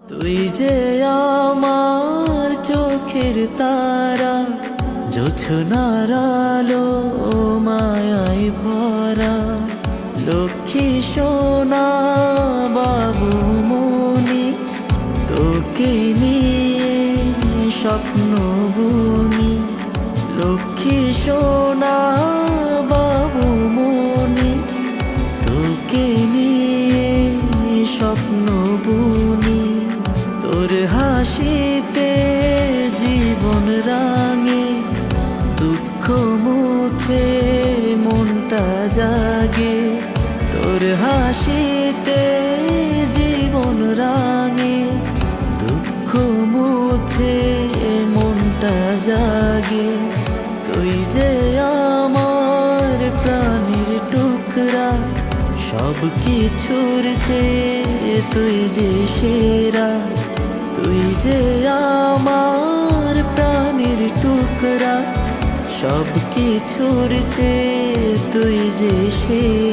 তুই যে আমার চোখের তারা, জোছনার আলো মায়ায় ভরা। লক্ষ্মী সোনা বাবু মনি, তোকে নিয়ে স্বপ্ন বুনি। লক্ষ্মী সোনা বাবু মনি, তোকে নিয়ে স্বপ্ন বুনি। তোর হাসিতে জীবন রাঙে, দুঃখ মুছে মনটা জাগে। তোর হাসিতে জীবন রাঙে, দুঃখ মুছে মনটা জাগে। তুই যে আমার প্রাণের টুকরা, সব কিছুর চেয়ে তুই যে সেরা। তুই যে আমার প্রাণের টুকরা, সব কিছুর চেয়ে তুই যে সেরা।